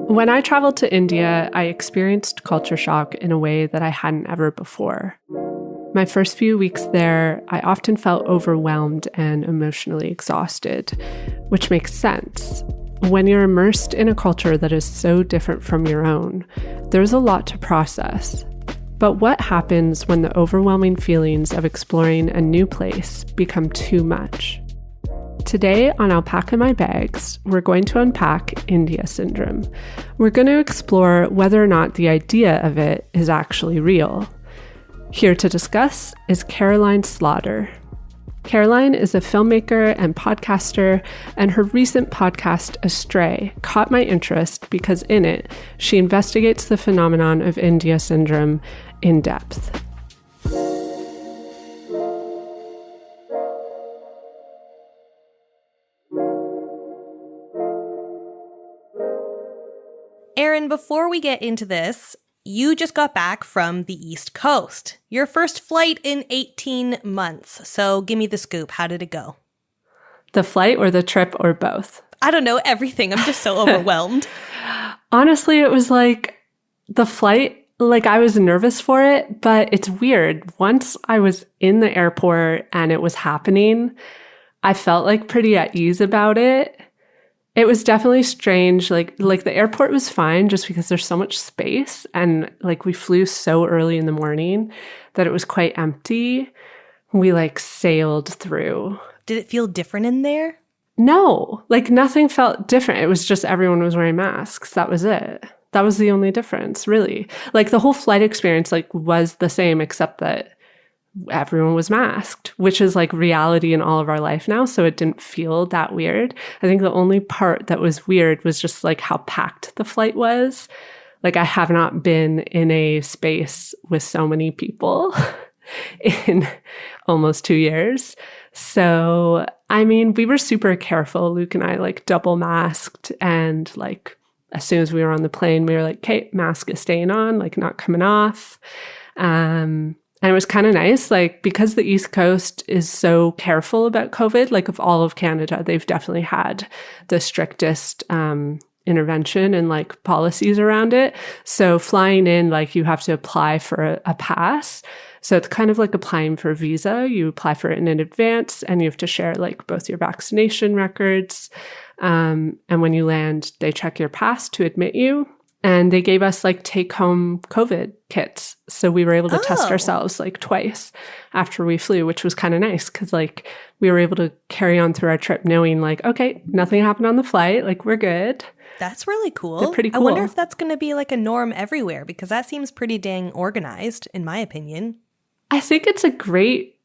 When I traveled to India, I experienced culture shock in a way that I hadn't ever before. My first few weeks there, I often felt overwhelmed and emotionally exhausted, which makes sense. When you're immersed in a culture that is so different from your own, there's a lot to process. But what happens when the overwhelming feelings of exploring a new place become too much? Today on I'll Pack in My Bags, we're going to unpack India syndrome. We're going to explore whether or not the idea of it is actually real. Here to discuss is Caroline Slaughter. Caroline is a filmmaker and podcaster, and her recent podcast, Astray, caught my interest because in it, she investigates the phenomenon of India syndrome in depth. Erin, before we get into this, you just got back from the East Coast. Your first flight in 18 months. So give me the scoop. How did it go? The flight or the trip or both? I don't know, everything. I'm just so overwhelmed. Honestly, it was like the flight, like I was nervous for it, but it's weird. Once I was in the airport and it was happening, I felt like pretty at ease about it. It was definitely strange. Like the airport was fine just because there's so much space, and like we flew so early in the morning that it was quite empty. We like sailed through. Did it feel different in there? No, like nothing felt different. It was just everyone was wearing masks. That was it. That was the only difference, really. Like the whole flight experience like was the same, except that everyone was masked, which is like reality in all of our life now. So it didn't feel that weird. I think the only part that was weird was just like how packed the flight was. Like I have not been in a space with so many people in almost 2 years. So, I mean, we were super careful. Luke and I like double masked, and like as soon as we were on the plane, we were like, okay, mask is staying on, like not coming off. And it was kind of nice, like, because the East Coast is so careful about COVID, like of all of Canada, they've definitely had the strictest intervention and like policies around it. So flying in, like you have to apply for a pass. So it's kind of like applying for a visa. You apply for it in advance and you have to share like both your vaccination records. And when you land, they check your pass to admit you. And they gave us like take home COVID kits. So we were able to test ourselves like twice after we flew, which was kind of nice because like we were able to carry on through our trip knowing like, okay, nothing happened on the flight. Like we're good. That's really cool. They're pretty cool. I wonder if that's going to be like a norm everywhere, because that seems pretty dang organized, in my opinion. I think it's a great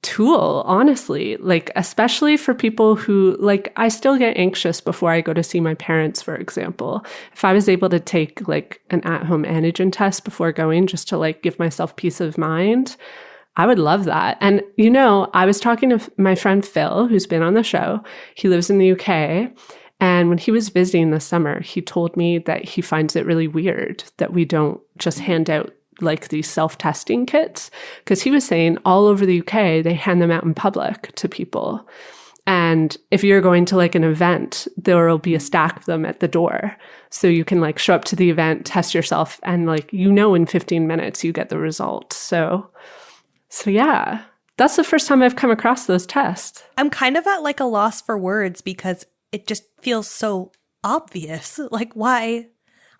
tool, honestly, like especially for people who like I still get anxious before I go to see my parents, for example. If I was able to take like an at-home antigen test before going just to like give myself peace of mind, I would love that. And you know, I was talking to my friend Phil, who's been on the show. He lives in the UK. And when he was visiting this summer, he told me that he finds it really weird that we don't just hand out like these self-testing kits, because he was saying all over the UK, they hand them out in public to people. And if you're going to like an event, there will be a stack of them at the door. So you can like show up to the event, test yourself, and like, you know, in 15 minutes, you get the result. So yeah, that's the first time I've come across those tests. I'm kind of at like a loss for words because it just feels so obvious. Like, why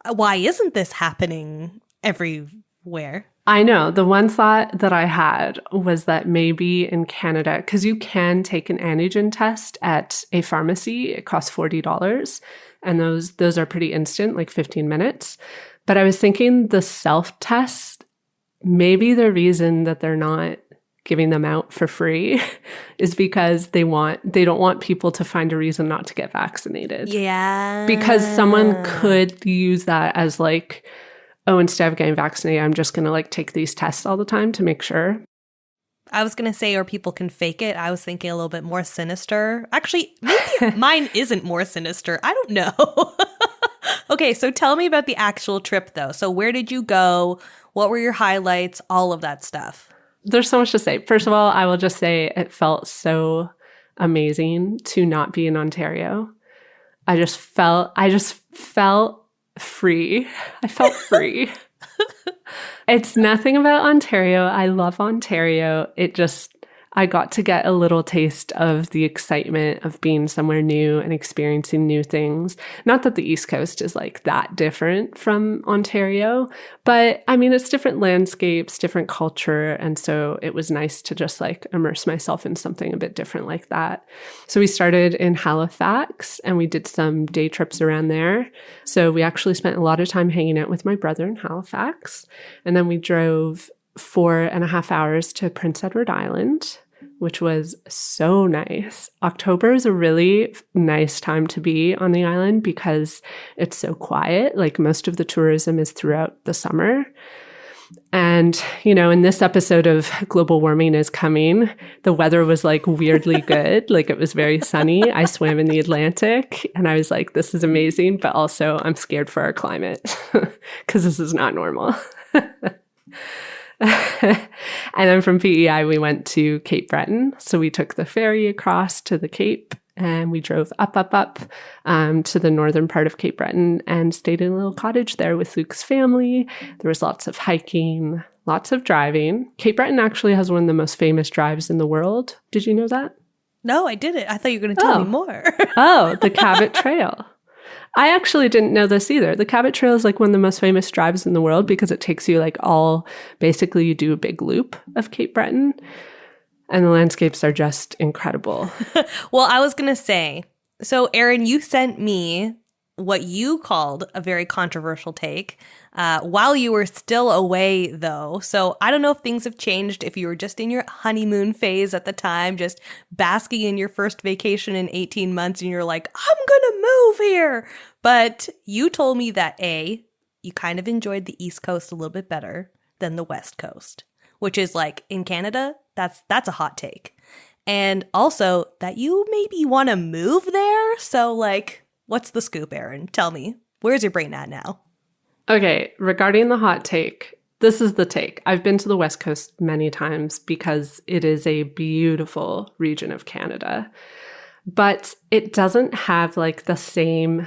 isn't this happening everywhere? I know. The one thought that I had was that maybe in Canada, because you can take an antigen test at a pharmacy, it costs $40, and those are pretty instant, like 15 minutes. But I was thinking the self-test, maybe the reason that they're not giving them out for free is because they don't want people to find a reason not to get vaccinated. Yeah. Because someone could use that as like, oh, instead of getting vaccinated, I'm just going to like take these tests all the time to make sure. I was going to say, or people can fake it. I was thinking a little bit more sinister. Actually, maybe mine isn't more sinister. I don't know. Okay, so tell me about the actual trip though. So where did you go? What were your highlights? All of that stuff. There's so much to say. First of all, I will just say it felt so amazing to not be in Ontario. I just felt free. I felt free. It's nothing about Ontario. I love Ontario. I got to get a little taste of the excitement of being somewhere new and experiencing new things. Not that the East Coast is like that different from Ontario, but I mean, it's different landscapes, different culture. And so it was nice to just like immerse myself in something a bit different like that. So we started in Halifax and we did some day trips around there. So we actually spent a lot of time hanging out with my brother in Halifax. And then we drove 4.5 hours to Prince Edward Island, which was so nice. October is a really nice time to be on the island because it's so quiet. Like most of the tourism is throughout the summer. And, you know, in this episode of Global Warming is Coming, the weather was like weirdly good. Like it was very sunny. I swam in the Atlantic and I was like, this is amazing. But also I'm scared for our climate because this is not normal. And then from PEI, we went to Cape Breton. So we took the ferry across to the Cape and we drove up to the northern part of Cape Breton and stayed in a little cottage there with Luke's family. There was lots of hiking, lots of driving. Cape Breton actually has one of the most famous drives in the world. Did you know that? No, I didn't. I thought you were going to tell me more. The Cabot Trail. I actually didn't know this either. The Cabot Trail is like one of the most famous drives in the world because it takes you like basically you do a big loop of Cape Breton and the landscapes are just incredible. Well, I was going to say, so Erin, you sent me what you called a very controversial take while you were still away, though. So I don't know if things have changed, if you were just in your honeymoon phase at the time, just basking in your first vacation in 18 months, and you're like, I'm going to move here. But you told me that A, you kind of enjoyed the East Coast a little bit better than the West Coast, which is like in Canada, that's a hot take. And also that you maybe want to move there. So like, what's the scoop, Erin? Tell me. Where's your brain at now? Okay, regarding the hot take, this is the take. I've been to the West Coast many times because it is a beautiful region of Canada. But it doesn't have like the same,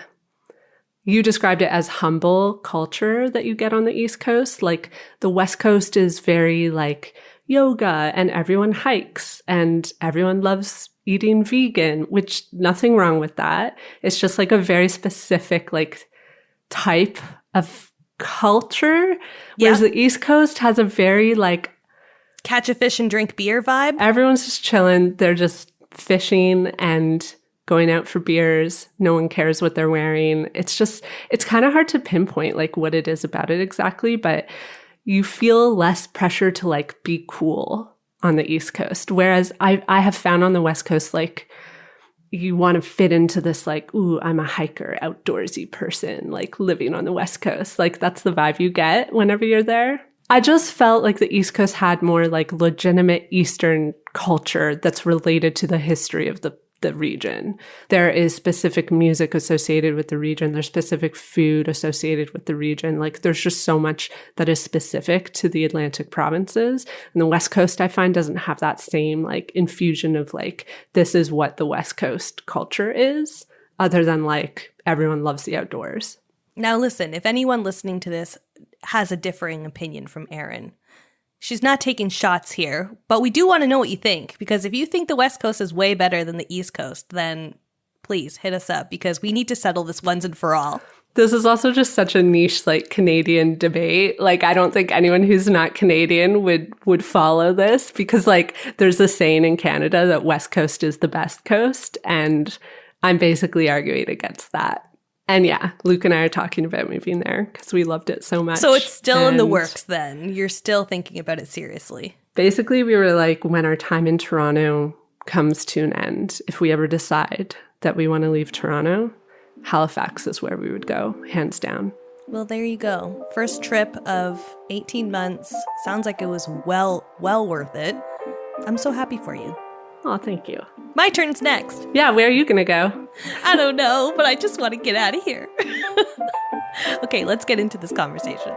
you described it as humble culture that you get on the East Coast. Like the West Coast is very like yoga and everyone hikes and everyone loves eating vegan, which nothing wrong with that. It's just like a very specific like type of culture. Whereas the East Coast has a very like catch a fish and drink beer vibe. Everyone's just chilling. They're just fishing and going out for beers. No one cares what they're wearing. It's kind of hard to pinpoint like what it is about it exactly, but you feel less pressure to like be cool on the East Coast. Whereas I have found on the West Coast, like you want to fit into this like, ooh, I'm a hiker, outdoorsy person, like living on the West Coast. Like that's the vibe you get whenever you're there. I just felt like the East Coast had more like legitimate Eastern culture that's related to the history of the region. There is specific music associated with the region. There's specific food associated with the region. Like there's just so much that is specific to the Atlantic provinces. And the West Coast, I find, doesn't have that same like infusion of like, this is what the West Coast culture is, other than like everyone loves the outdoors. Now listen, if anyone listening to this has a differing opinion from Erin, she's not taking shots here, but we do want to know what you think, because if you think the West Coast is way better than the East Coast, then please hit us up because we need to settle this once and for all. This is also just such a niche, like, Canadian debate. Like, I don't think anyone who's not Canadian would follow this because, like, there's a saying in Canada that West Coast is the best coast, and I'm basically arguing against that. And yeah, Luke and I are talking about moving there because we loved it so much. So it's still in the works then? You're still thinking about it seriously? Basically, we were like, when our time in Toronto comes to an end, if we ever decide that we want to leave Toronto, Halifax is where we would go, hands down. Well, there you go. First trip of 18 months. Sounds like it was well worth it. I'm so happy for you. Oh, thank you. My turn's next. Yeah, where are you going to go? I don't know, but I just want to get out of here. Okay, let's get into this conversation.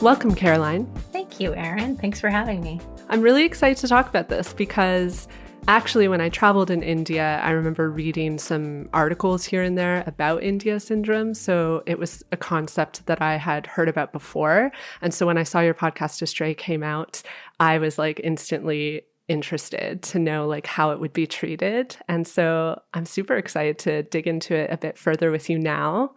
Welcome, Caroline. Thank Thank you, Erin. Thanks for having me. I'm really excited to talk about this because actually, when I traveled in India, I remember reading some articles here and there about India syndrome. So it was a concept that I had heard about before. And so when I saw your podcast, Astray, came out, I was like instantly interested to know like how it would be treated. And so I'm super excited to dig into it a bit further with you now.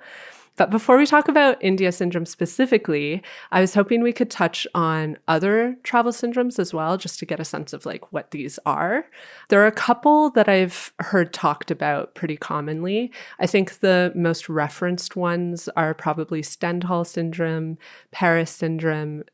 But before we talk about India syndrome specifically, I was hoping we could touch on other travel syndromes as well, just to get a sense of like what these are. There are a couple that I've heard talked about pretty commonly. I think the most referenced ones are probably Stendhal syndrome, Paris syndrome,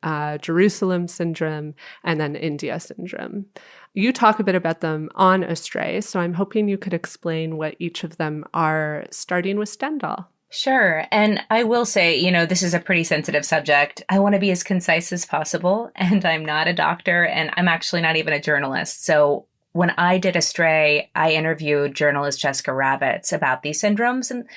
Jerusalem syndrome, and then India syndrome. You talk a bit about them on Astray, so I'm hoping you could explain what each of them are, starting with Stendhal. Sure. And I will say, this is a pretty sensitive subject. I want to be as concise as possible. And I'm not a doctor, and I'm actually not even a journalist. So when I did Astray, I interviewed journalist Jessica Ravitz about these syndromes. And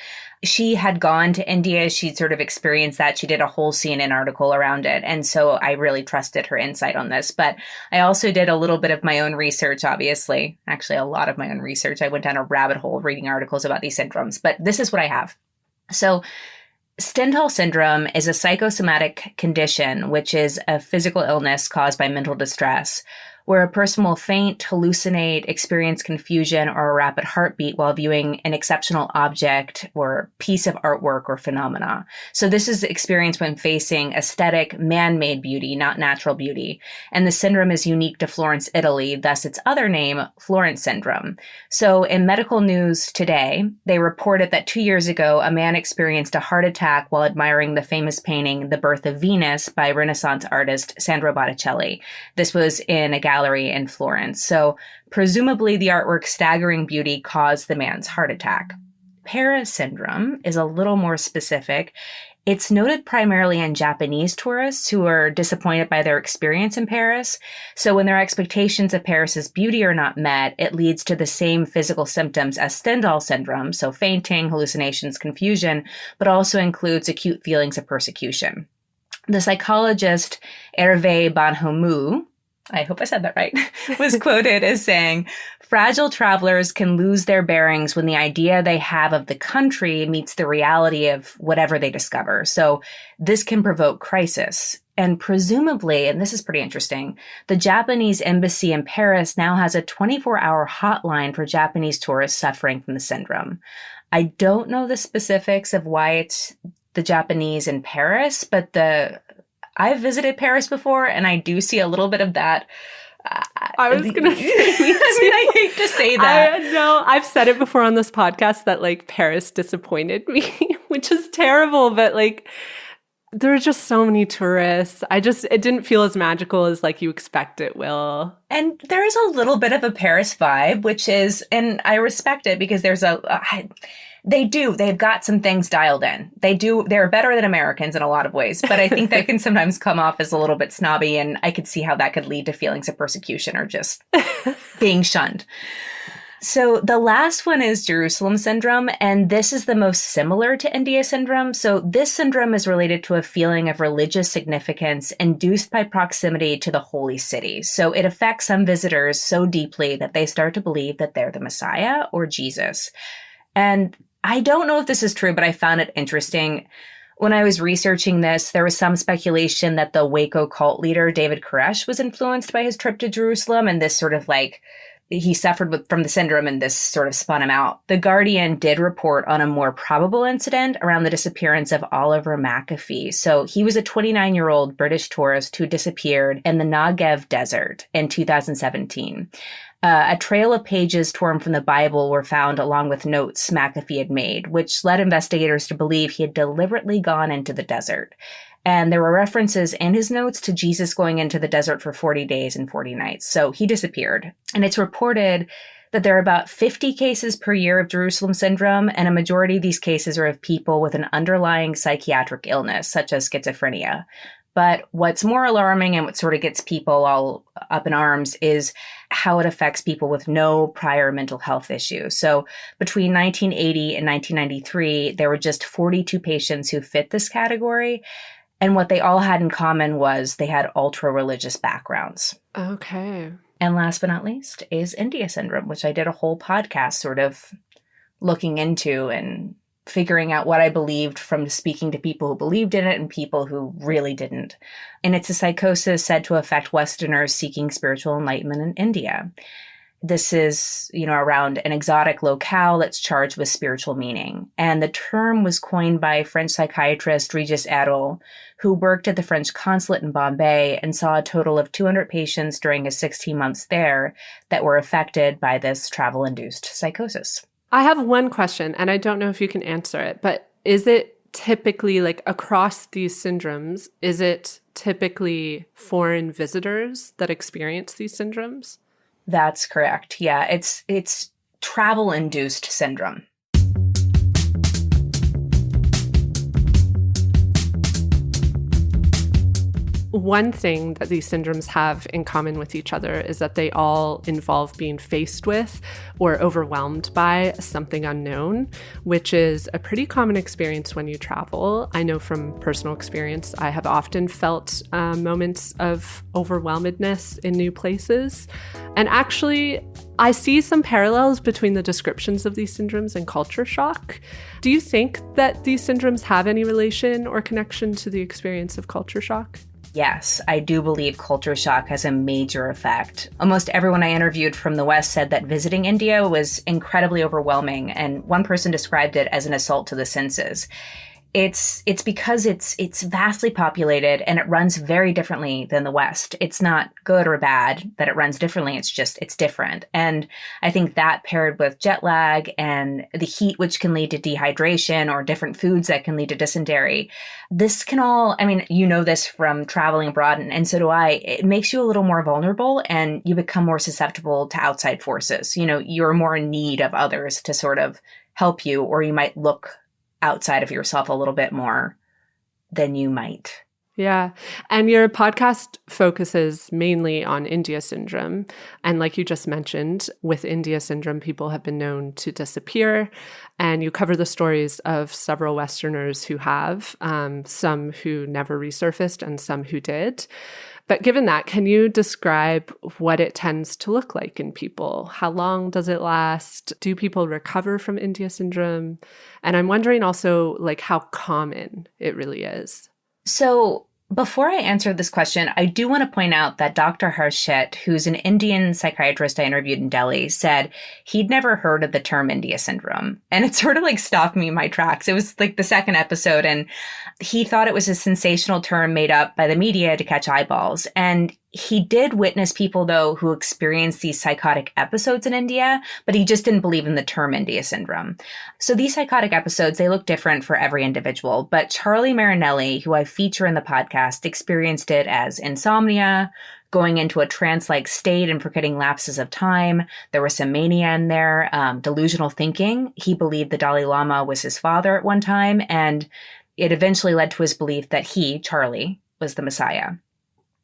she had gone to India. She'd sort of experienced that. She did a whole CNN article around it. And so I really trusted her insight on this. But I also did a little bit of my own research, obviously. Actually, a lot of my own research. I went down a rabbit hole reading articles about these syndromes. But this is what I have. So Stendhal syndrome is a psychosomatic condition, which is a physical illness caused by mental distress, where a person will faint, hallucinate, experience confusion or a rapid heartbeat while viewing an exceptional object or piece of artwork or phenomena. So this is experienced when facing aesthetic, man-made beauty, not natural beauty. And the syndrome is unique to Florence, Italy, thus its other name, Florence syndrome. So in medical news today, they reported that 2 years ago, a man experienced a heart attack while admiring the famous painting, The Birth of Venus by Renaissance artist Sandro Botticelli. This was in a gallery in Florence. So presumably the artwork's staggering beauty caused the man's heart attack. Paris syndrome is a little more specific. It's noted primarily in Japanese tourists who are disappointed by their experience in Paris. So when their expectations of Paris's beauty are not met, it leads to the same physical symptoms as Stendhal syndrome, so fainting, hallucinations, confusion, but also includes acute feelings of persecution. The psychologist Hervé Bonhomme, I hope I said that right, was quoted as saying, "Fragile travelers can lose their bearings when the idea they have of the country meets the reality of whatever they discover. So this can provoke crisis." And presumably, and this is pretty interesting, the Japanese embassy in Paris now has a 24-hour hotline for Japanese tourists suffering from the syndrome. I don't know the specifics of why it's the Japanese in Paris, but I've visited Paris before, and I do see a little bit of that. I was going to say, I hate to say that. No, I've said it before on this podcast that like Paris disappointed me, which is terrible, but like there are just so many tourists. It didn't feel as magical as like you expect it will. And there is a little bit of a Paris vibe, which is, and I respect it because they've got some things dialed in. They're better than Americans in a lot of ways, but I think that can sometimes come off as a little bit snobby, and I could see how that could lead to feelings of persecution or just being shunned. So the last one is Jerusalem syndrome, and this is the most similar to India syndrome. So this syndrome is related to a feeling of religious significance induced by proximity to the holy city. So it affects some visitors so deeply that they start to believe that they're the Messiah or Jesus. And I don't know if this is true, but I found it interesting. When I was researching this, there was some speculation that the Waco cult leader, David Koresh, was influenced by his trip to Jerusalem, and this sort of like he suffered from the syndrome and this sort of spun him out. The Guardian did report on a more probable incident around the disappearance of Oliver McAfee. So he was a 29-year-old British tourist who disappeared in the Negev desert in 2017. A trail of pages torn from the Bible were found along with notes McAfee had made, which led investigators to believe he had deliberately gone into the desert. And there were references in his notes to Jesus going into the desert for 40 days and 40 nights. So he disappeared. And it's reported that there are about 50 cases per year of Jerusalem syndrome, and a majority of these cases are of people with an underlying psychiatric illness, such as schizophrenia. But what's more alarming and what sort of gets people all up in arms is how it affects people with no prior mental health issues. So between 1980 and 1993, there were just 42 patients who fit this category. And what they all had in common was they had ultra-religious backgrounds. Okay. And last but not least is India syndrome, which I did a whole podcast sort of looking into and figuring out what I believed from speaking to people who believed in it and people who really didn't. And it's a psychosis said to affect Westerners seeking spiritual enlightenment in India. This is, around an exotic locale that's charged with spiritual meaning. And the term was coined by French psychiatrist Regis Errol, who worked at the French consulate in Bombay and saw a total of 200 patients during his 16 months there that were affected by this travel-induced psychosis. I have one question, and I don't know if you can answer it, but is it typically, like, across these syndromes, is it typically foreign visitors that experience these syndromes? That's correct. Yeah, it's travel-induced syndrome. One thing that these syndromes have in common with each other is that they all involve being faced with or overwhelmed by something unknown, which is a pretty common experience when you travel. I know from personal experience, I have often felt moments of overwhelmedness in new places. And actually, I see some parallels between the descriptions of these syndromes and culture shock. Do you think that these syndromes have any relation or connection to the experience of culture shock? Yes, I do believe culture shock has a major effect. Almost everyone I interviewed from the West said that visiting India was incredibly overwhelming, and one person described it as an assault to the senses. It's because it's vastly populated and it runs very differently than the West. It's not good or bad that it runs differently. It's different. And I think that paired with jet lag and the heat, which can lead to dehydration, or different foods that can lead to dysentery. This can all, this from traveling abroad, and so do I. It makes you a little more vulnerable and you become more susceptible to outside forces. You're more in need of others to sort of help you, or you might look outside of yourself a little bit more than you might. Yeah. And your podcast focuses mainly on India syndrome. And like you just mentioned, with India syndrome, people have been known to disappear. And you cover the stories of several Westerners who have, some who never resurfaced and some who did. But given that, can you describe what it tends to look like in people? How long does it last? Do people recover from India syndrome? And I'm wondering also, like, how common it really is. So before I answer this question, I do want to point out that Dr. Harshit, who's an Indian psychiatrist I interviewed in Delhi, said he'd never heard of the term India syndrome. And it sort of like stopped me in my tracks. It was like the second episode, and he thought it was a sensational term made up by the media to catch eyeballs. And he did witness people, though, who experienced these psychotic episodes in India, but he just didn't believe in the term India syndrome. So these psychotic episodes, they look different for every individual. But Charlie Marinelli, who I feature in the podcast, experienced it as insomnia, going into a trance-like state and forgetting lapses of time. There was some mania in there, delusional thinking. He believed the Dalai Lama was his father at one time, and it eventually led to his belief that he, Charlie, was the Messiah.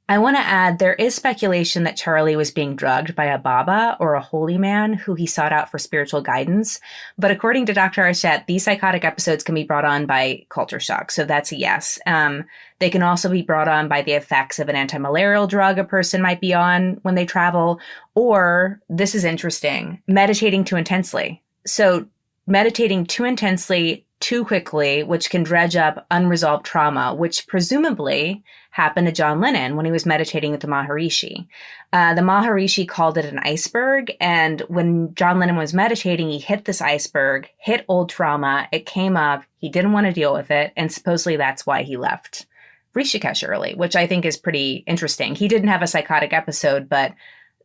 I want to add, there is speculation that Charlie was being drugged by a Baba or a holy man who he sought out for spiritual guidance. But according to Dr. Arshad, these psychotic episodes can be brought on by culture shock. So that's a yes. They can also be brought on by the effects of an anti-malarial drug a person might be on when they travel. Or, this is interesting, meditating too intensely. So meditating too intensely, too quickly, which can dredge up unresolved trauma, which presumably happened to John Lennon when he was meditating with the Maharishi. The Maharishi called it an iceberg, and when John Lennon was meditating, he hit this iceberg, hit old trauma, it came up, he didn't want to deal with it, and supposedly that's why he left Rishikesh early, which I think is pretty interesting. He didn't have a psychotic episode, but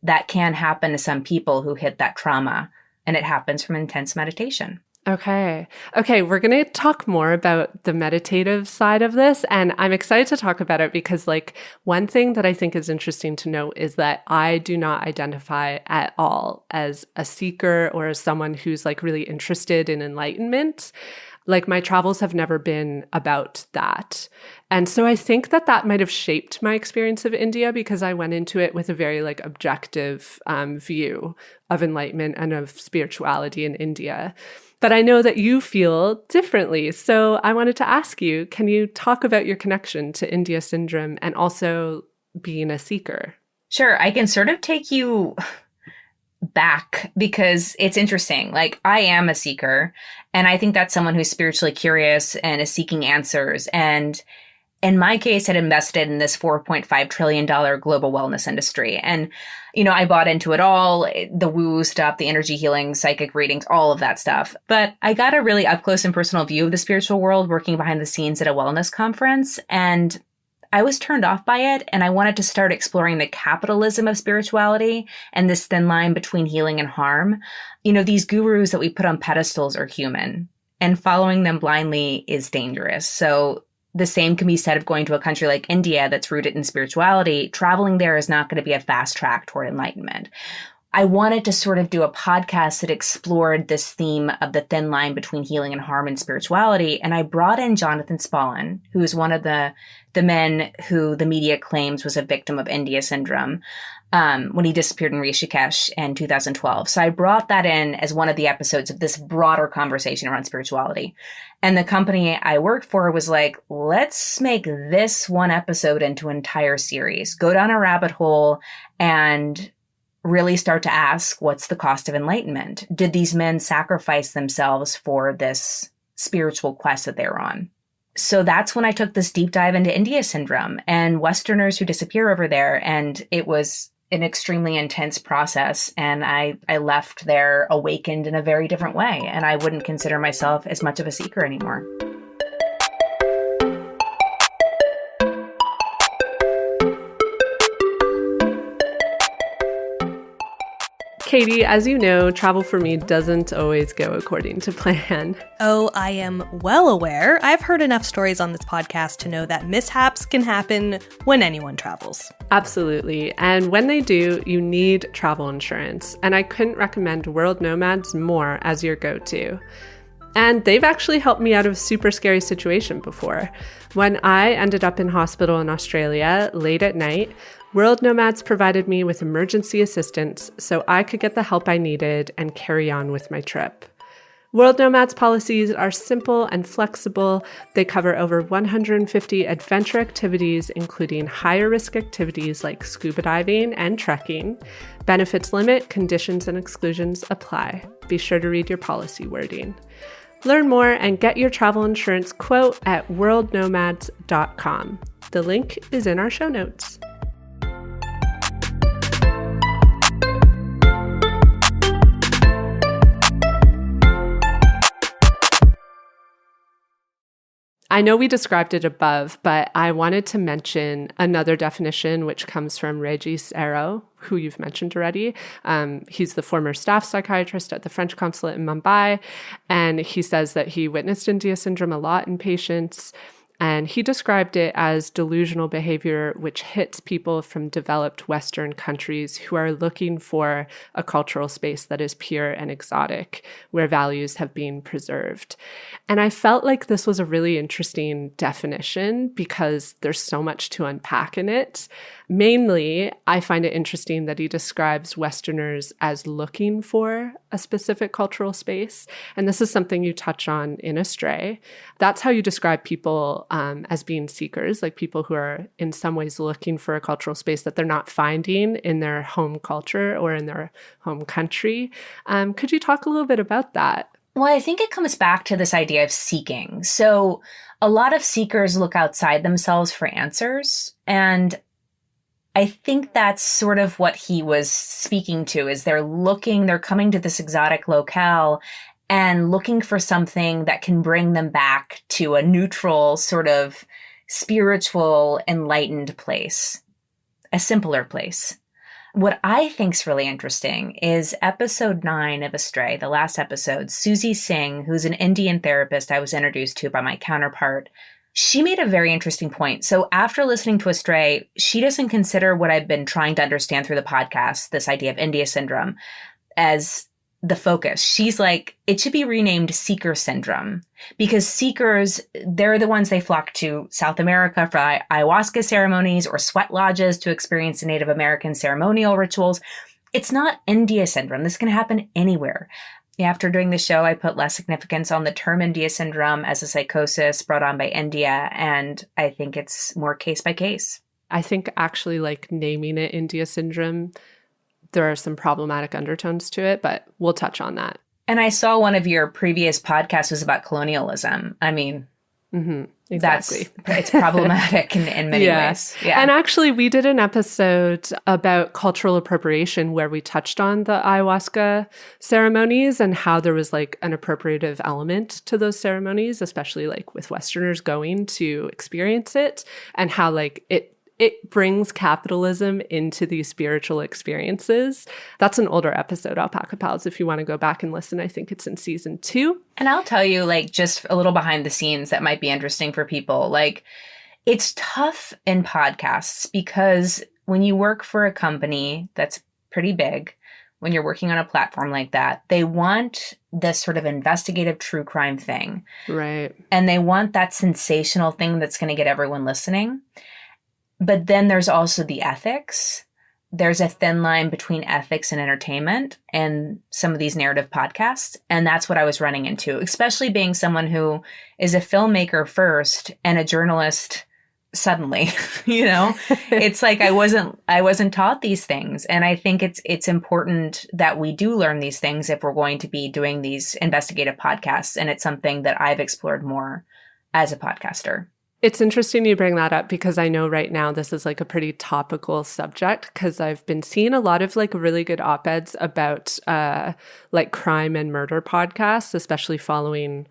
that can happen to some people who hit that trauma, and it happens from intense meditation. Okay, we're going to talk more about the meditative side of this, and I'm excited to talk about it because, like, one thing that I think is interesting to note is that I do not identify at all as a seeker or as someone who's, like, really interested in enlightenment. Like, my travels have never been about that. And so I think that that might have shaped my experience of India because I went into it with a very, like, objective view of enlightenment and of spirituality in India. But I know that you feel differently. So I wanted to ask you, can you talk about your connection to India syndrome and also being a seeker? Sure, I can sort of take you back because it's interesting. Like, I am a seeker, and I think that's someone who's spiritually curious and is seeking answers. And in my case, had invested in this $4.5 trillion global wellness industry. And, I bought into it all, the woo stuff, the energy healing, psychic readings, all of that stuff. But I got a really up close and personal view of the spiritual world working behind the scenes at a wellness conference. And I was turned off by it, and I wanted to start exploring the capitalism of spirituality and this thin line between healing and harm. These gurus that we put on pedestals are human, and following them blindly is dangerous. So the same can be said of going to a country like India that's rooted in spirituality. Traveling there is not going to be a fast track toward enlightenment. I wanted to sort of do a podcast that explored this theme of the thin line between healing and harm and spirituality. And I brought in Jonathan Spallin, who is one of the men who the media claims was a victim of India syndrome when he disappeared in Rishikesh in 2012. So I brought that in as one of the episodes of this broader conversation around spirituality. And the company I worked for was like, let's make this one episode into an entire series, go down a rabbit hole and really start to ask, what's the cost of enlightenment? Did these men sacrifice themselves for this spiritual quest that they were on? So that's when I took this deep dive into India syndrome and Westerners who disappear over there. And it was an extremely intense process. And I left there awakened in a very different way. And I wouldn't consider myself as much of a seeker anymore. Katie, as you know, travel for me doesn't always go according to plan. Oh, I am well aware. I've heard enough stories on this podcast to know that mishaps can happen when anyone travels. Absolutely. And when they do, you need travel insurance. And I couldn't recommend World Nomads more as your go-to. And they've actually helped me out of a super scary situation before. When I ended up in hospital in Australia late at night, World Nomads provided me with emergency assistance so I could get the help I needed and carry on with my trip. World Nomads policies are simple and flexible. They cover over 150 adventure activities, including higher risk activities like scuba diving and trekking. Benefits limit, conditions and exclusions apply. Be sure to read your policy wording. Learn more and get your travel insurance quote at worldnomads.com. The link is in our show notes. I know we described it above, but I wanted to mention another definition, which comes from Regis Arrow, who you've mentioned already. He's the former staff psychiatrist at the French consulate in Mumbai, and he says that he witnessed India syndrome a lot in patients. And he described it as delusional behavior, which hits people from developed Western countries who are looking for a cultural space that is pure and exotic, where values have been preserved. And I felt like this was a really interesting definition because there's so much to unpack in it. Mainly, I find it interesting that he describes Westerners as looking for a specific cultural space. And this is something you touch on in Astray. That's how you describe people as being seekers, like people who are in some ways looking for a cultural space that they're not finding in their home culture or in their home country. Could you talk a little bit about that? Well, I think it comes back to this idea of seeking. So a lot of seekers look outside themselves for answers. And I think that's sort of what he was speaking to, is they're coming to this exotic locale and looking for something that can bring them back to a neutral, sort of spiritual, enlightened place, a simpler place. What I think's really interesting is episode 9 of Astray, the last episode. Susie Singh, who's an Indian therapist I was introduced to by my counterpart, she made a very interesting point. So after listening to Astray, she doesn't consider what I've been trying to understand through the podcast, this idea of India syndrome, as the focus. She's like, it should be renamed seeker syndrome, because seekers, they're the ones they flock to South America for ayahuasca ceremonies or sweat lodges to experience the Native American ceremonial rituals. It's not India syndrome. This can happen anywhere. After doing the show, I put less significance on the term India syndrome as a psychosis brought on by India, and I think it's more case by case. I think actually like naming it India syndrome, there are some problematic undertones to it, but we'll touch on that. And I saw one of your previous podcasts was about colonialism. I mean, exactly. It's problematic in many ways. Yeah. And actually, we did an episode about cultural appropriation where we touched on the ayahuasca ceremonies and how there was like an appropriative element to those ceremonies, especially like with Westerners going to experience it, and how like it brings capitalism into these spiritual experiences. That's an older episode, Alpaca Pals, if you want to go back and listen. I think it's in season 2. And I'll tell you, like, just a little behind the scenes that might be interesting for people. Like, it's tough in podcasts because when you work for a company that's pretty big, when you're working on a platform like that, they want this sort of investigative true crime thing. Right. And they want that sensational thing that's going to get everyone listening. But then there's also the ethics. There's a thin line between ethics and entertainment and some of these narrative podcasts. And that's what I was running into, especially being someone who is a filmmaker first and a journalist suddenly. It's like I wasn't taught these things. And I think it's important that we do learn these things if we're going to be doing these investigative podcasts. And it's something that I've explored more as a podcaster. It's interesting you bring that up because I know right now this is like a pretty topical subject because I've been seeing a lot of like really good op-eds about like crime and murder podcasts, especially following,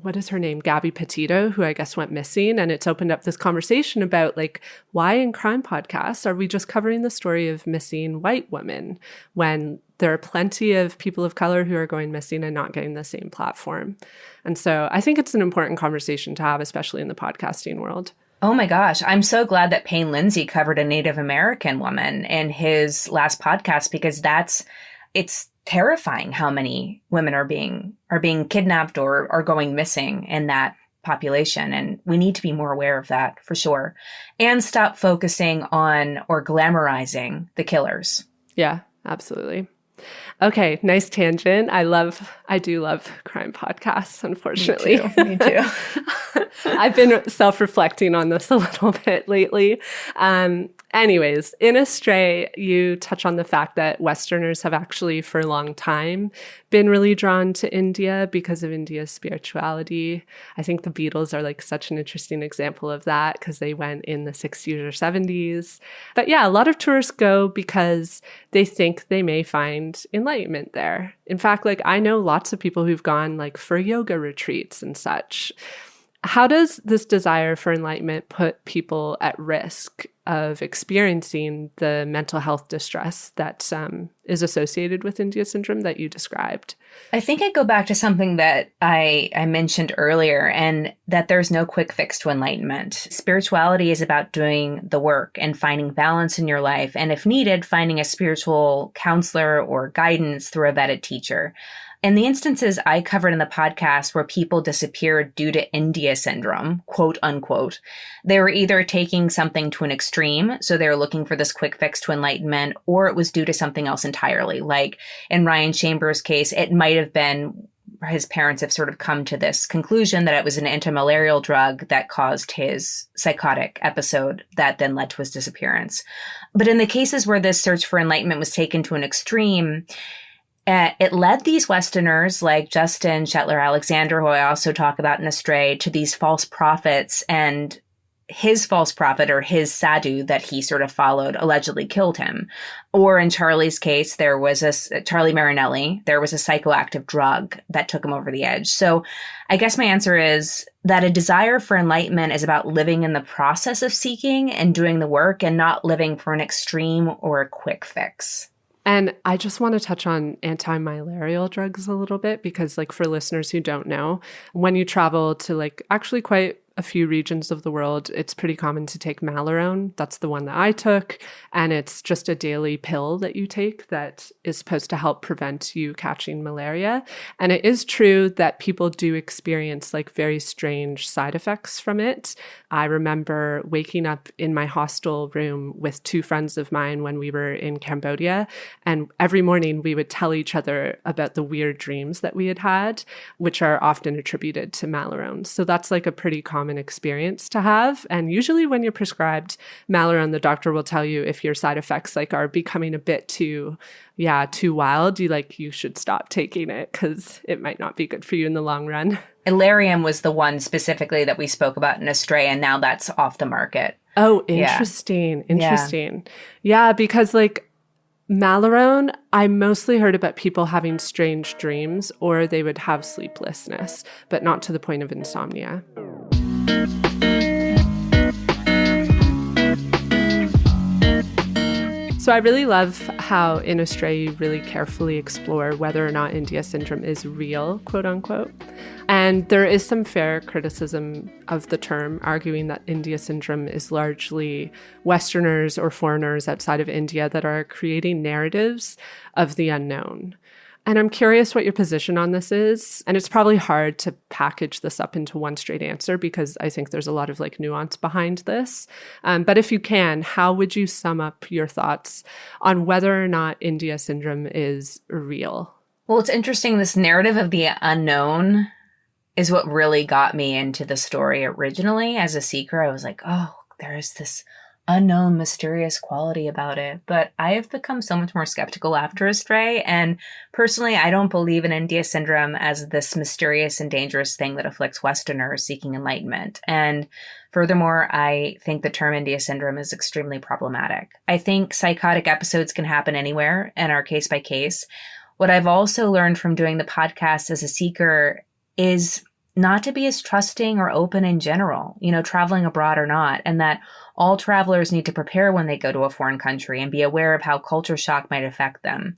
what is her name? Gabby Petito, who I guess went missing. And it's opened up this conversation about like, why in crime podcasts are we just covering the story of missing white women when there are plenty of people of color who are going missing and not getting the same platform? And so I think it's an important conversation to have, especially in the podcasting world. Oh my gosh. I'm so glad that Payne Lindsay covered a Native American woman in his last podcast because it's terrifying how many women are being kidnapped or are going missing in that population. And we need to be more aware of that for sure. And stop focusing on or glamorizing the killers. Yeah, absolutely. Okay, nice tangent. I do love crime podcasts, unfortunately. Me too. I've been self-reflecting on this a little bit lately. Anyways, in Astray, you touch on the fact that Westerners have actually for a long time been really drawn to India because of India's spirituality. I think the Beatles are like such an interesting example of that because they went in the 60s or 70s. But yeah, a lot of tourists go because they think they may find enlightenment there. In fact, like I know lots of people who've gone like for yoga retreats and such. How does this desire for enlightenment put people at risk of experiencing the mental health distress that is associated with India syndrome that you described? I think I go back to something that I mentioned earlier, and that there's no quick fix to enlightenment. Spirituality is about doing the work and finding balance in your life, and if needed, finding a spiritual counselor or guidance through a vetted teacher. In the instances I covered in the podcast where people disappeared due to India syndrome, quote unquote, they were either taking something to an extreme, so they were looking for this quick fix to enlightenment, or it was due to something else entirely. Like in Ryan Chambers' case, it might have been his parents have sort of come to this conclusion that it was an anti-malarial drug that caused his psychotic episode that then led to his disappearance. But in the cases where this search for enlightenment was taken to an extreme, it led these Westerners like Justin Shetler-Alexander, who I also talk about in Astray, to these false prophets, and his false prophet or his sadhu that he sort of followed allegedly killed him. Or in Charlie's case, there was Charlie Marinelli, there was a psychoactive drug that took him over the edge. So I guess my answer is that a desire for enlightenment is about living in the process of seeking and doing the work and not living for an extreme or a quick fix. And I just want to touch on anti-malarial drugs a little bit because like for listeners who don't know, when you travel to like actually quite a few regions of the world, it's pretty common to take Malarone. That's the one that I took. And it's just a daily pill that you take that is supposed to help prevent you catching malaria. And it is true that people do experience like very strange side effects from it. I remember waking up in my hostel room with two friends of mine when we were in Cambodia. And every morning we would tell each other about the weird dreams that we had had, which are often attributed to Malarone. So that's like a pretty common experience to have. And usually when you're prescribed Malarone, the doctor will tell you if your side effects like are becoming a bit too wild, you should stop taking it because it might not be good for you in the long run. Illyrium was the one specifically that we spoke about in Astray, and now that's off the market. Oh, interesting. Yeah. Interesting. Yeah, because like Malarone, I mostly heard about people having strange dreams or they would have sleeplessness, but not to the point of insomnia. So I really love how in Astray you really carefully explore whether or not India syndrome is real, quote unquote. And there is some fair criticism of the term, arguing that India syndrome is largely Westerners or foreigners outside of India that are creating narratives of the unknown. And I'm curious what your position on this is. And it's probably hard to package this up into one straight answer because I think there's a lot of like nuance behind this. But if you can, how would you sum up your thoughts on whether or not India syndrome is real? Well, it's interesting. This narrative of the unknown is what really got me into the story originally. As a seeker, I was like, oh, there's this unknown, mysterious quality about it. But I have become so much more skeptical after Astray. And personally, I don't believe in India syndrome as this mysterious and dangerous thing that afflicts Westerners seeking enlightenment. And furthermore, I think the term India syndrome is extremely problematic. I think psychotic episodes can happen anywhere and are case by case. What I've also learned from doing the podcast as a seeker is not to be as trusting or open in general, traveling abroad or not, and that all travelers need to prepare when they go to a foreign country and be aware of how culture shock might affect them.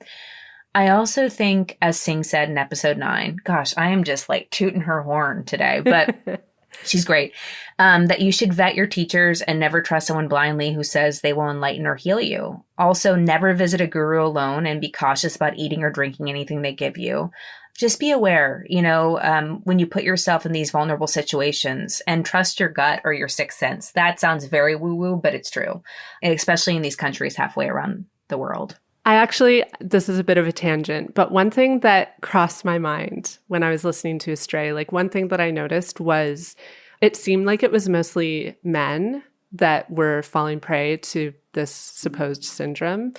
I also think, as Singh said in episode 9, gosh, I am just like tooting her horn today, but she's great, that you should vet your teachers and never trust someone blindly who says they will enlighten or heal you. Also, never visit a guru alone and be cautious about eating or drinking anything they give you. Just be aware, when you put yourself in these vulnerable situations, and trust your gut or your sixth sense. That sounds very woo-woo, but it's true, especially in these countries halfway around the world. This is a bit of a tangent, but one thing that crossed my mind when I was listening to Astray, like one thing that I noticed was it seemed like it was mostly men that were falling prey to this supposed syndrome.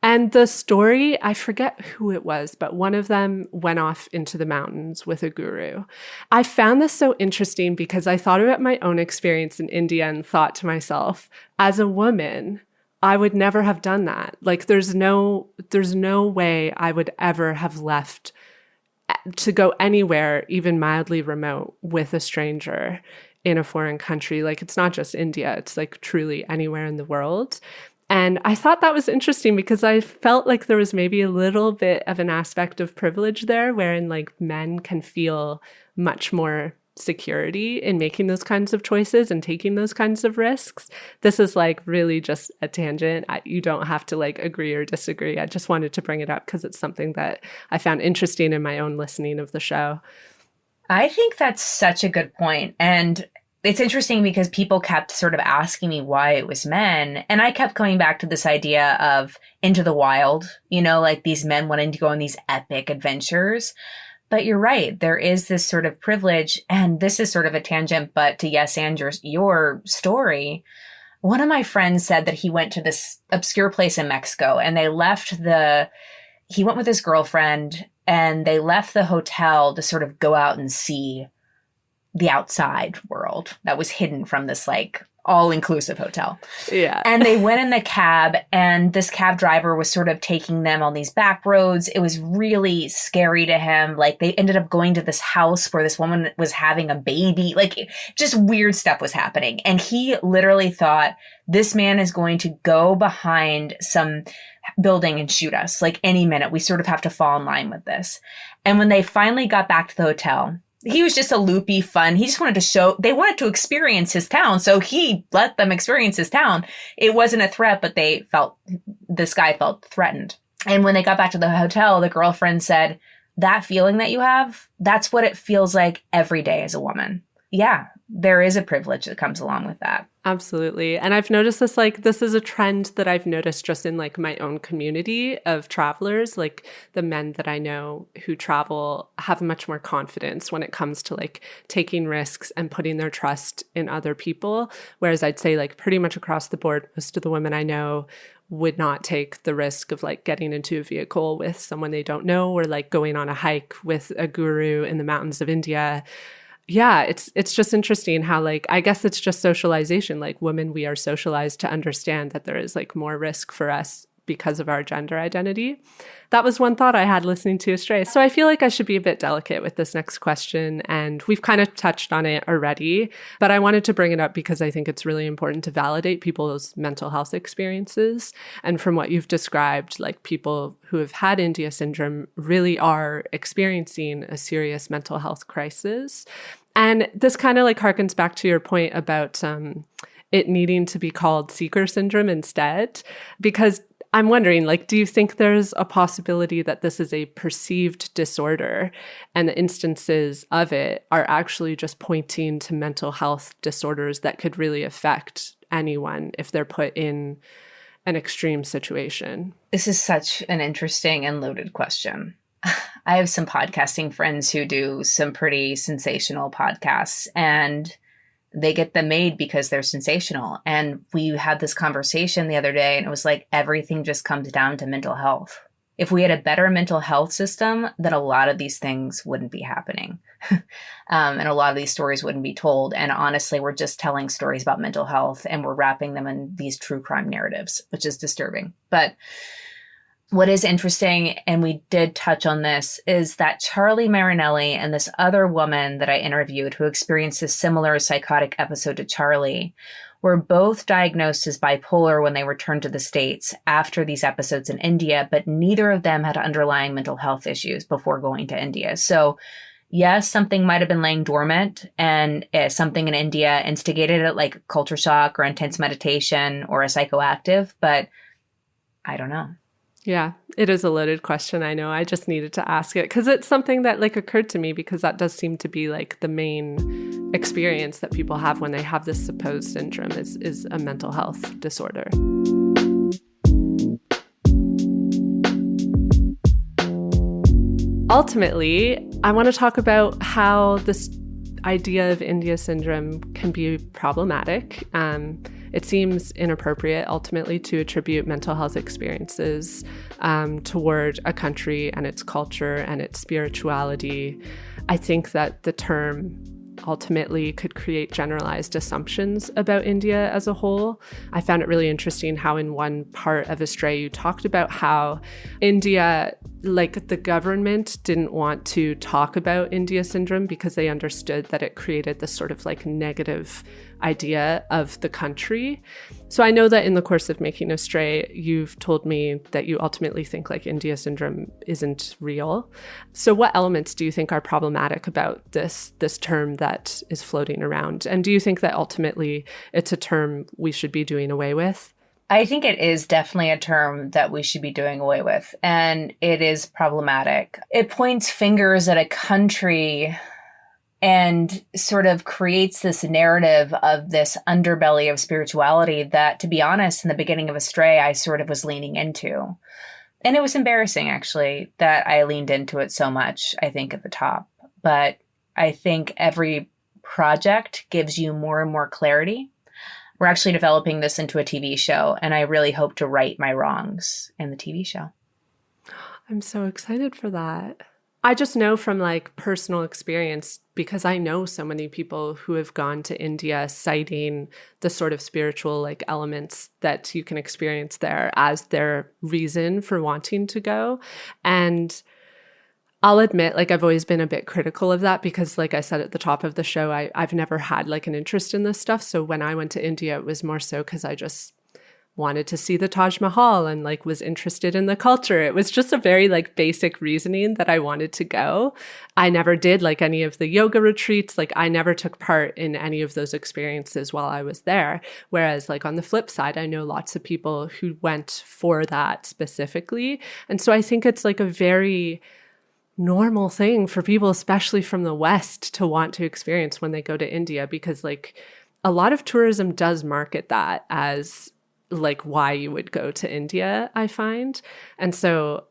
And the story, I forget who it was, but one of them went off into the mountains with a guru. I found this so interesting because I thought about my own experience in India and thought to myself, as a woman, I would never have done that. Like there's no way I would ever have left to go anywhere, even mildly remote, with a stranger in a foreign country. Like it's not just India, it's like truly anywhere in the world. And I thought that was interesting because I felt like there was maybe a little bit of an aspect of privilege there wherein like men can feel much more security in making those kinds of choices and taking those kinds of risks. This is like really just a tangent. You don't have to like agree or disagree. I just wanted to bring it up because it's something that I found interesting in my own listening of the show. I think that's such a good point. And it's interesting because people kept sort of asking me why it was men. And I kept coming back to this idea of Into the Wild, like these men wanting to go on these epic adventures. But you're right. There is this sort of privilege. And this is sort of a tangent, but to yes, Andrew, your story. One of my friends said that he went to this obscure place in Mexico and he went with his girlfriend and they left the hotel to sort of go out and see the outside world that was hidden from this like all-inclusive hotel. Yeah. And they went in the cab and this cab driver was sort of taking them on these back roads. It was really scary to him. Like they ended up going to this house where this woman was having a baby. Like just weird stuff was happening. And he literally thought this man is going to go behind some building and shoot us like any minute. We sort of have to fall in line with this. And when they finally got back to the hotel, he was just a loopy fun. He just wanted to they wanted to experience his town. So he let them experience his town. It wasn't a threat, but this guy felt threatened. And when they got back to the hotel, the girlfriend said, that feeling that you have, that's what it feels like every day as a woman. Yeah, there is a privilege that comes along with that. Absolutely. And I've noticed this, like, this is a trend that I've noticed just in like my own community of travelers. Like the men that I know who travel have much more confidence when it comes to like taking risks and putting their trust in other people. Whereas I'd say like pretty much across the board, most of the women I know would not take the risk of like getting into a vehicle with someone they don't know, or like going on a hike with a guru in the mountains of India. Yeah, it's just interesting how, like, I guess it's just socialization. Like women, we are socialized to understand that there is like more risk for us because of our gender identity. That was one thought I had listening to Astray. So I feel like I should be a bit delicate with this next question, and we've kind of touched on it already, but I wanted to bring it up because I think it's really important to validate people's mental health experiences. And from what you've described, like people who have had India syndrome really are experiencing a serious mental health crisis. And this kind of like harkens back to your point about it needing to be called seeker syndrome instead, because I'm wondering, like, do you think there's a possibility that this is a perceived disorder and the instances of it are actually just pointing to mental health disorders that could really affect anyone if they're put in an extreme situation? This is such an interesting and loaded question. I have some podcasting friends who do some pretty sensational podcasts, and they get them made because they're sensational. And we had this conversation the other day, and it was like everything just comes down to mental health. If we had a better mental health system, then a lot of these things wouldn't be happening. And a lot of these stories wouldn't be told. And honestly, we're just telling stories about mental health and we're wrapping them in these true crime narratives, which is disturbing. But what is interesting, and we did touch on this, is that Charlie Marinelli and this other woman that I interviewed who experienced a similar psychotic episode to Charlie were both diagnosed as bipolar when they returned to the States after these episodes in India, but neither of them had underlying mental health issues before going to India. So yes, something might have been laying dormant, and something in India instigated it, like culture shock or intense meditation or a psychoactive, but I don't know. Yeah, it is a loaded question. I know. I just needed to ask it because it's something that like occurred to me, because that does seem to be like the main experience that people have when they have this supposed syndrome is a mental health disorder. Ultimately, I want to talk about how this idea of India syndrome can be problematic. It seems inappropriate, ultimately, to attribute mental health experiences toward a country and its culture and its spirituality. I think that the term ultimately could create generalized assumptions about India as a whole. I found it really interesting how in one part of Astray you talked about how India, like the government didn't want to talk about India syndrome because they understood that it created this sort of like negative idea of the country. So I know that in the course of making Astray, you've told me that you ultimately think like India syndrome isn't real. So what elements do you think are problematic about this term that is floating around? And do you think that ultimately it's a term we should be doing away with? I think it is definitely a term that we should be doing away with, and it is problematic. It points fingers at a country and sort of creates this narrative of this underbelly of spirituality that, to be honest, in the beginning of Astray, I sort of was leaning into. And it was embarrassing, actually, that I leaned into it so much, I think, at the top. But I think every project gives you more and more clarity. We're actually developing this into a TV show, and I really hope to right my wrongs in the TV show. I'm so excited for that. I just know from like personal experience, because I know so many people who have gone to India citing the sort of spiritual like elements that you can experience there as their reason for wanting to go. And I'll admit, like, I've always been a bit critical of that because, like I said at the top of the show, I've never had like an interest in this stuff. So when I went to India, it was more so because I just wanted to see the Taj Mahal and like was interested in the culture. It was just a very like basic reasoning that I wanted to go. I never did like any of the yoga retreats. Like I never took part in any of those experiences while I was there. Whereas like on the flip side, I know lots of people who went for that specifically. And so I think it's like a very normal thing for people, especially from the West, to want to experience when they go to India, because like a lot of tourism does market that as like why you would go to India, I find. And so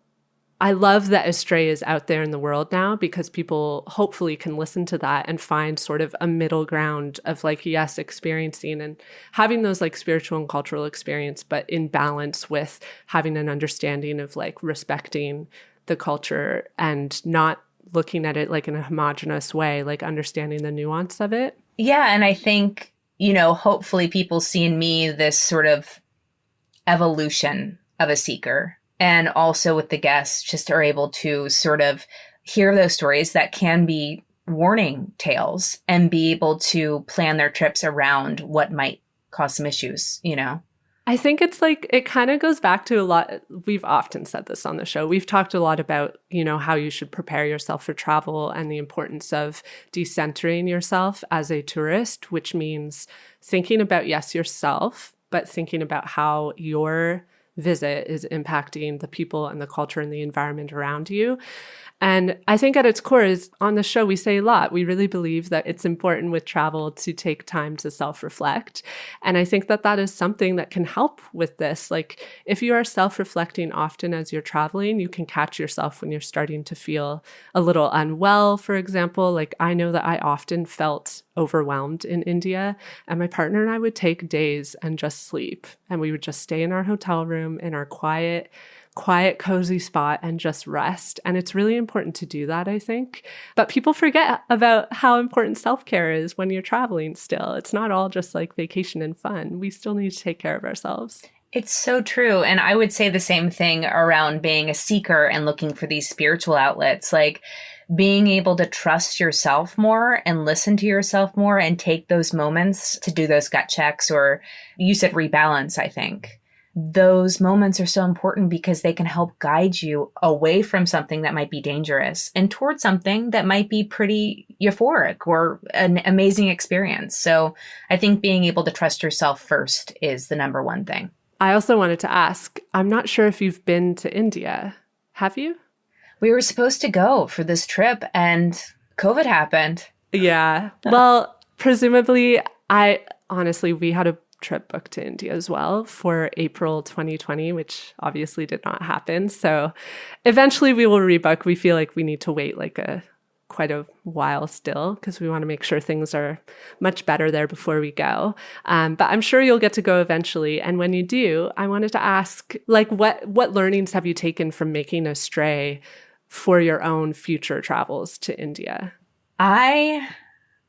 I love that Astray is out there in the world now, because people hopefully can listen to that and find sort of a middle ground of like, yes, experiencing and having those like spiritual and cultural experience, but in balance with having an understanding of like respecting the culture and not looking at it like in a homogenous way, like understanding the nuance of it. Yeah. And I think, you know, hopefully people see in me this sort of evolution of a seeker, and also with the guests just are able to sort of hear those stories that can be warning tales and be able to plan their trips around what might cause some issues, you know? I think it's like, it kind of goes back to a lot. We've often said this on the show. We've talked a lot about, you know, how you should prepare yourself for travel and the importance of decentering yourself as a tourist, which means thinking about, yes, yourself, but thinking about how your visit is impacting the people and the culture and the environment around you. And I think at its core is, on the show, we say a lot. We really believe that it's important with travel to take time to self-reflect. And I think that that is something that can help with this. Like if you are self-reflecting often as you're traveling, you can catch yourself when you're starting to feel a little unwell, for example. Like I know that I often felt overwhelmed in India, and my partner and I would take days and just sleep. And we would just stay in our hotel room in our quiet, cozy spot and just rest. And it's really important to do that, I think. But people forget about how important self-care is when you're traveling still. It's not all just like vacation and fun. We still need to take care of ourselves. It's so true. And I would say the same thing around being a seeker and looking for these spiritual outlets, like being able to trust yourself more and listen to yourself more and take those moments to do those gut checks, or you said rebalance, I think. Those moments are so important because they can help guide you away from something that might be dangerous and towards something that might be pretty euphoric or an amazing experience. So I think being able to trust yourself first is the number one thing. I also wanted to ask, I'm not sure if you've been to India. Have you? We were supposed to go for this trip and COVID happened. Yeah. Well, presumably, we had a trip booked to India as well for April 2020, which obviously did not happen. So eventually we will rebook. We feel like we need to wait like quite a while still, because we want to make sure things are much better there before we go. But I'm sure you'll get to go eventually. And when you do, I wanted to ask, like, what learnings have you taken from making Astray for your own future travels to India? I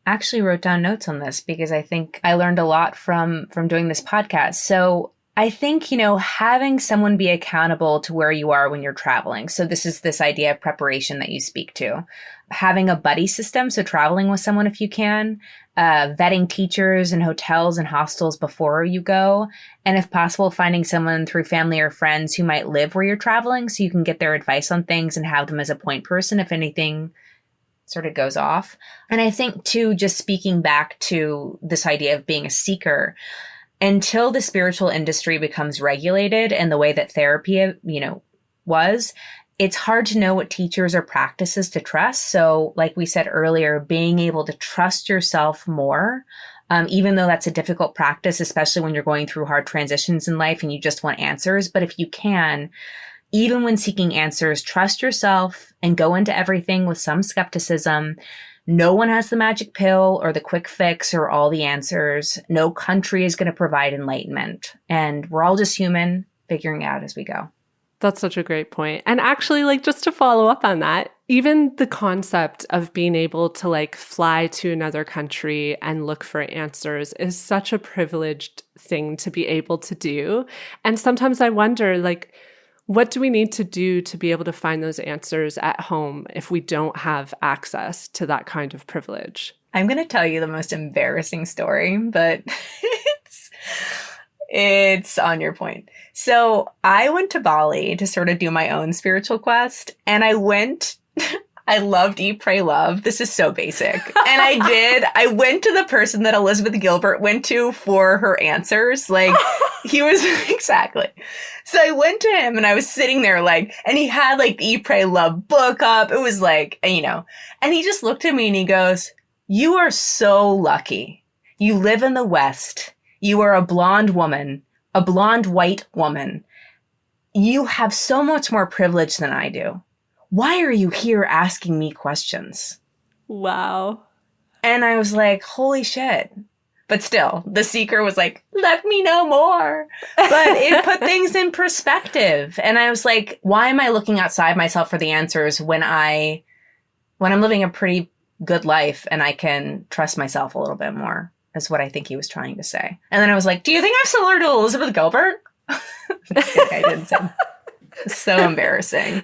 actually wrote down notes on this because I think I learned a lot from doing this podcast. So I think, you know, having someone be accountable to where you are when you're traveling. So this is this idea of preparation that you speak to. Having a buddy system, so traveling with someone if you can, vetting teachers and hotels and hostels before you go, and if possible, finding someone through family or friends who might live where you're traveling so you can get their advice on things and have them as a point person if anything sort of goes off. And I think too, just speaking back to this idea of being a seeker, until the spiritual industry becomes regulated in the way that therapy, you know, was, it's hard to know what teachers or practices to trust. So like we said earlier, being able to trust yourself more, even though that's a difficult practice, especially when you're going through hard transitions in life and you just want answers. But if you can, even when seeking answers, trust yourself and go into everything with some skepticism. No one has the magic pill or the quick fix or all the answers. No country is going to provide enlightenment. And we're all just human, figuring it out as we go. That's such a great point. And actually, like, just to follow up on that, even the concept of being able to like fly to another country and look for answers is such a privileged thing to be able to do. And sometimes I wonder, like, what do we need to do to be able to find those answers at home if we don't have access to that kind of privilege? I'm going to tell you the most embarrassing story, but It's on your point. So I went to Bali to sort of do my own spiritual quest, and I loved Eat, Pray, Love. This is so basic. And I went to the person that Elizabeth Gilbert went to for her answers. Like, he was, exactly. So I went to him and I was sitting there like, and he had like the Eat, Pray, Love book up. It was like, and he just looked at me and he goes, "You are so lucky. You live in the West. You are a blonde woman, a blonde white woman. You have so much more privilege than I do. Why are you here asking me questions?" Wow. And I was like, holy shit. But still, the seeker was like, let me know more. But it put things in perspective. And I was like, why am I looking outside myself for the answers when I'm living a pretty good life and I can trust myself a little bit more, is what I think he was trying to say. And then I was like, do you think I'm similar to Elizabeth Gilbert? Just kidding, I didn't say. So embarrassing.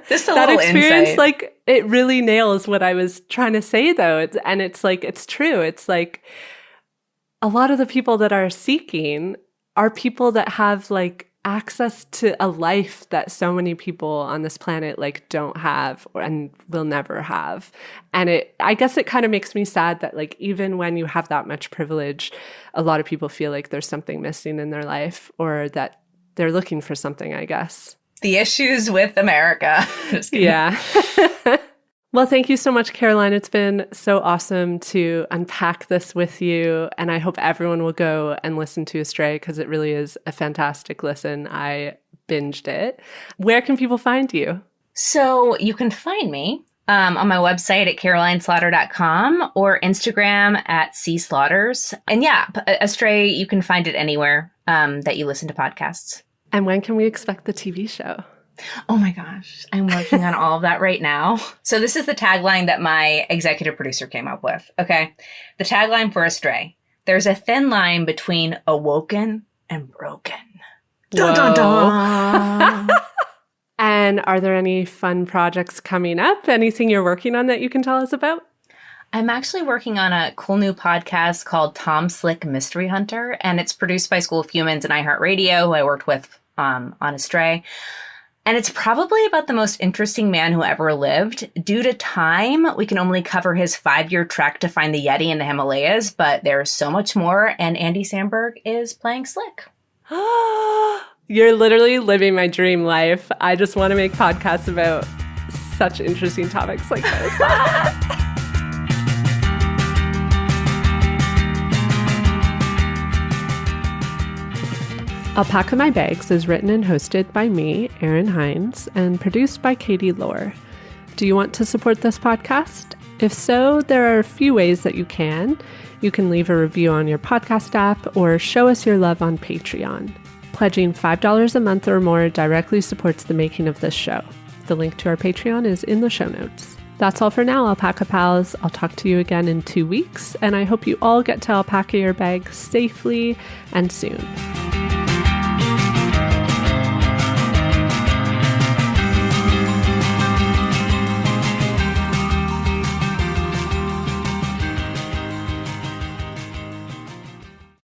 Just a that little experience, insight. like, it really nails what I was trying to say, though. It's like, it's true. It's like a lot of the people that are seeking are people that have like access to a life that so many people on this planet like don't have and will never have. And I guess it kind of makes me sad that like even when you have that much privilege, a lot of people feel like there's something missing in their life, or that they're looking for something, I guess. The issues with America. Just kidding. Yeah. Well, thank you so much, Caroline. It's been so awesome to unpack this with you. And I hope everyone will go and listen to Astray, because it really is a fantastic listen. I binged it. Where can people find you? So you can find me on my website at carolineslaughter.com or Instagram at cslaughters. And yeah, Astray, you can find it anywhere that you listen to podcasts. And when can we expect the TV show? Oh my gosh, I'm working on all of that right now. So this is the tagline that my executive producer came up with. Okay. The tagline for Astray: there's a thin line between awoken and broken. Dun, dun, dun. And are there any fun projects coming up? Anything you're working on that you can tell us about? I'm actually working on a cool new podcast called Tom Slick Mystery Hunter, and it's produced by School of Humans and iHeartRadio, who I worked with on Astray. And it's probably about the most interesting man who ever lived. Due to time, we can only cover his 5-year trek to find the Yeti in the Himalayas, but there's so much more, and Andy Samberg is playing Slick. You're literally living my dream life. I just want to make podcasts about such interesting topics like this. Alpaca My Bags is written and hosted by me, Erin Hines, and produced by Katie Lohr. Do you want to support this podcast? If so, there are a few ways that you can. You can leave a review on your podcast app or show us your love on Patreon. Pledging $5 a month or more directly supports the making of this show. The link to our Patreon is in the show notes. That's all for now, Alpaca Pals. I'll talk to you again in 2 weeks, and I hope you all get to alpaca your bag safely and soon.